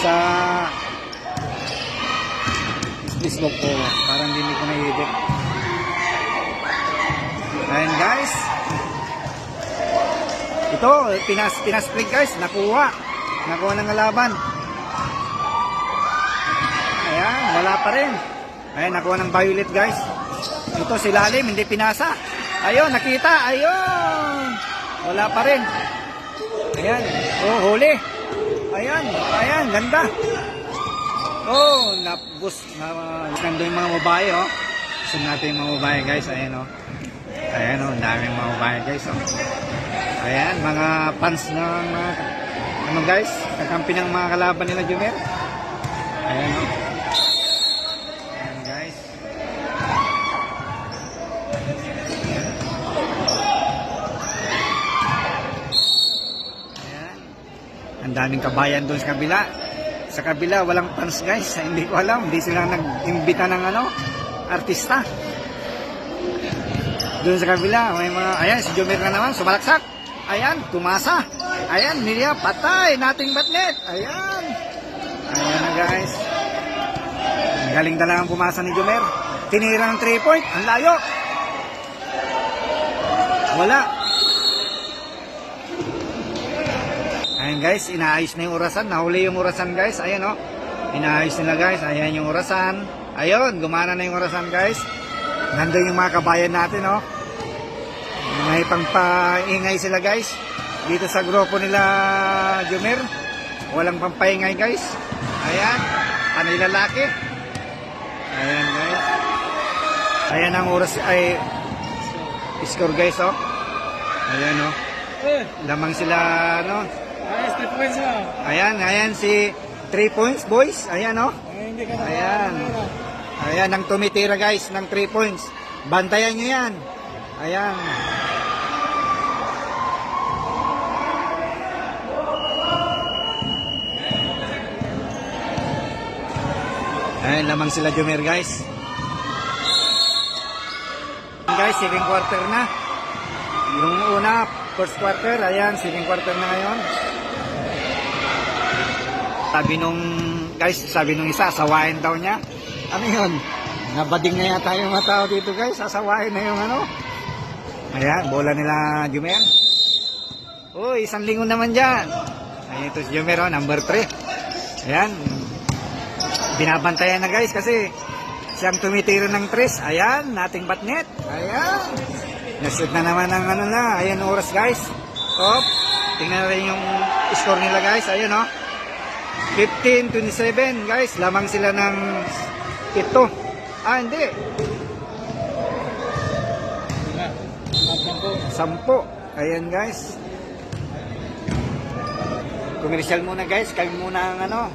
sa Facebook ko. Parang hindi ko na-edit. Ayan guys. Ito, pinasprig guys. Nakuha ng laban. Ayan, wala pa rin. Ayan, nakuha ng violet guys. Ito si lalim, hindi pinasa. Ayun, nakita. Ayun. Wala pa rin. Ayan. Oh, huli. Ayan, ayan, ganda. Oh, nandun yung mga babae, oh. Gusto natin yung mga babae, guys. Ayan, oh. Ayan, oh, daming mga babae, guys, oh. Ayan, mga fans ng ano, guys, kakampi ng mga kalaban nila, Jumer. Ayan, oh. Ayan, guys. Ayan. Ang daming kabayan doon sa kabila. Sa kabila, walang fans guys. Hindi ko alam. Hindi sila nag-imbita ng ano, artista. Doon sa kabila, may mga, ayan, si Jomer na naman, sumalaksak. Ayan, tumasa. Ayan, niya, patay, nating batnet. Ayan. Ayan na guys. Galing talagang pumasa ni Jomer. Tinira ng 3-point. Ang layo. Wala. Ayan guys, inaayos na yung orasan. Nahuli yung orasan guys. Ayan o. Inaayos nila guys. Ayan yung orasan. Ayun, gumana na yung orasan guys. Nandun yung mga kabayan natin o. May pampaingay sila guys. Dito sa grupo nila Jumer. Walang pampaingay guys. Ayan. Panay lalaki. Ayan guys. Ayan ang oras ay score guys o. Ayan o. Lamang sila no. Ayan, ayan si 3 points boys. Ayan o. Ayan. Ayan ang tumitira guys ng 3 points. Bantayan nyo yan. Ayan. Ayan lamang sila Jumer guys. Guys, second quarter na. Yung una, first quarter, ayan, second quarter na ngayon. Sabi nung isa, sawain daw niya. Ano yun? Nabading na yata yung mga tao dito guys, sasawain na yung ano. Ayan, bola nila Jumer. Uy, 1 linggo naman dyan. Ayan, ito si Jumer, oh, number 3. Ayan. Binabantayan na guys kasi siyang tumitiro ng 3. Ayan, nating batnet. Ayan. Nashoot na naman ng ano na. Ayan oras guys. Top. Tingnan natin yung score nila guys. Ayan o. 15-27 guys. Lamang sila ng 7. Ah, hindi. 10. Ayan guys. Commercial muna guys. Kami muna ang ano.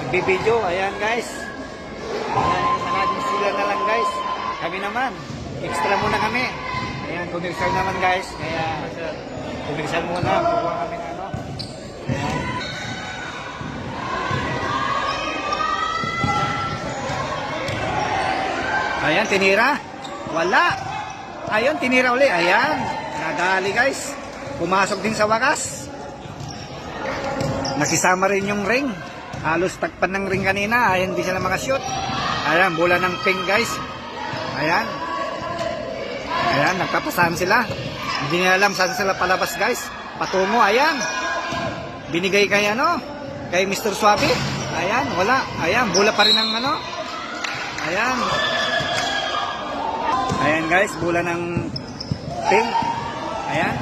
Magbibideo. Ayan guys. Ayan, sila na lang guys. Kami naman. Extra muna kami. Ayan, commercial naman guys. Kaya, commercial muna. Kukuha kami ng ano. Ayan. Ayan, tinira. Wala. Ayun, tinira uli. Ayan. Nadali guys. Pumasok din sa wakas. Nakisama rin yung ring. Halos tagpan ng ring kanina. Ayan, di sila makashoot. Ayan, bola ng pink guys. Ayan. Ayan, nagpapasahan sila. Hindi nila alam saan sila palabas guys. Patungo, ayan. Binigay kay ano, kay Mr. Suabe. Ayan, wala. Ayan, bola pa rin ng ano. Ayan. Ayan guys, bola ng pink. Ayan.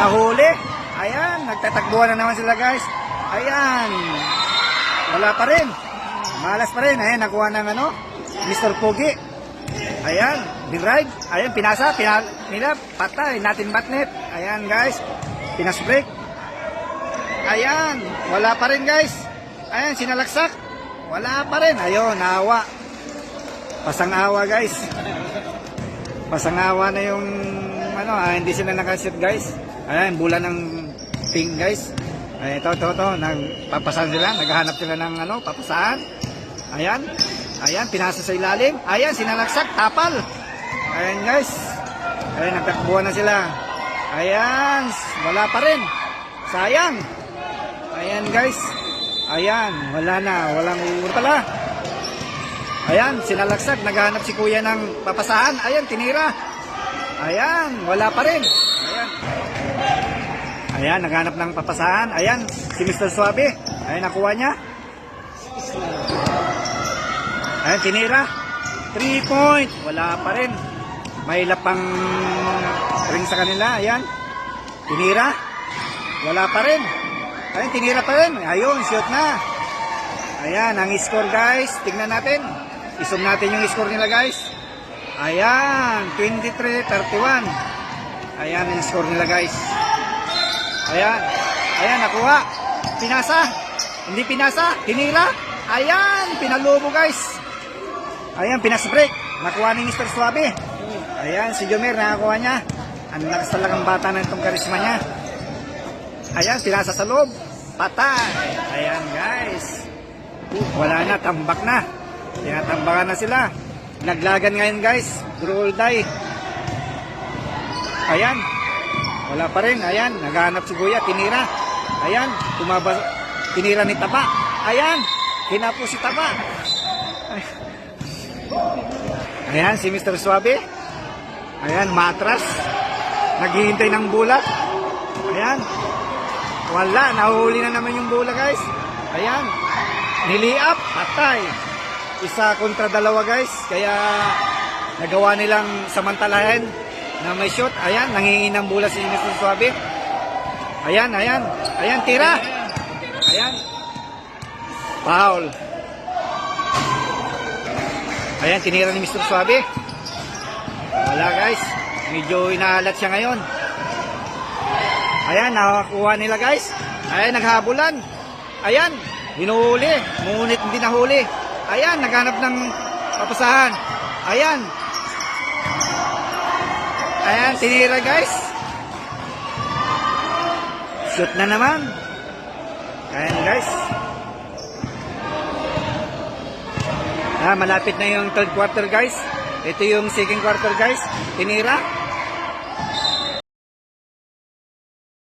Nahuli. Ayan, nagtatakbuhan na naman sila guys. Ayan. Wala pa rin. Malas pa rin. Ayan, nakuha ng ano, Mr. Pogi. Ayan, dinride. Ayan, pinasa, nila, patay, natin batnet. Ayan guys, pinasbreak. Ayan, wala pa rin guys. Ayan, sinalaksak. Wala pa rin. Ayun, nawa. Pasang-awa guys. Pasang-awa na yung ano, hindi sila nakashoot guys. Ayan, bola ng pink guys. Ay, ito, nagpapasahan sila, naghahanap sila ng ano, papasahan. Ayan, ayan, pinasa sa ilalim. Ayan, sinalaksak, tapal. Ayan guys. Ayan, nagtakbuhan na sila. Ayan, wala pa rin. Sayang. Ayan guys. Ayan, wala na, walang pala. Ayan, sinalagsag, naghahanap si kuya ng papasahan. Ayan, tinira. Ayan, wala pa rin. Ayan. Ayan, naghanap ng papasahan. Ayan, si Mr. Suabe. Ayan, nakuha niya. Ayan, tinira. 3 point. Wala pa rin. May lapang ring sa kanila. Ayan. Tinira. Wala pa rin. Ayan, tinira pa rin. Ayun, shoot na. Ayan, ang score guys. Tingnan natin. Isum natin yung score nila guys. Ayan, 23-31. Ayan yung score nila guys. Ayan. Ayan, nakuha. Pinasa. Hindi pinasa. Tinira. Ayan, pinalubo guys. Ayan, pinasbreak. Nakuha ni Mr. Suabe. Ayan, si Jomer, nakakuha niya. Ang lakas talagang bata na itong karisma niya. Ayan, pinasa sa loob. Patay. Ayan guys. Wala na, tambak na. Tinatambakan na sila. Naglagan ngayon guys. Draw or die. Ayan. Wala pa rin. Ayan. Naghahanap si Kuya. Tinira. Ayan. Tumaba. Tinira ni Taba. Ayan. Hinapo si Taba. Ayan. Si Mr. Suabe. Ayan. Matras. Naghihintay ng bulat. Ayan. Wala. Nahuli na naman yung bola guys. Ayan. Niliap. Patay. Isa kontra dalawa guys. Kaya nagawa nilang samantalahin na may shot. Ayan, nangingin ng bola si Mr. Suabe. Ayan, ayan. Ayan, tira. Ayan. Foul. Ayan, tinira ni Mr. Suabe. Wala guys. Medyo inaalat siya ngayon. Ayan, nakakuha nila guys. Ayan, naghabulan. Ayan, hinuhuli. Ngunit hindi nahuli. Ayan, naghanap ng papasahan. Ayan. Ayan, tinira guys. Shoot na naman. Ayan guys. Malapit na yung third quarter guys. Ito yung second quarter guys. Tinira.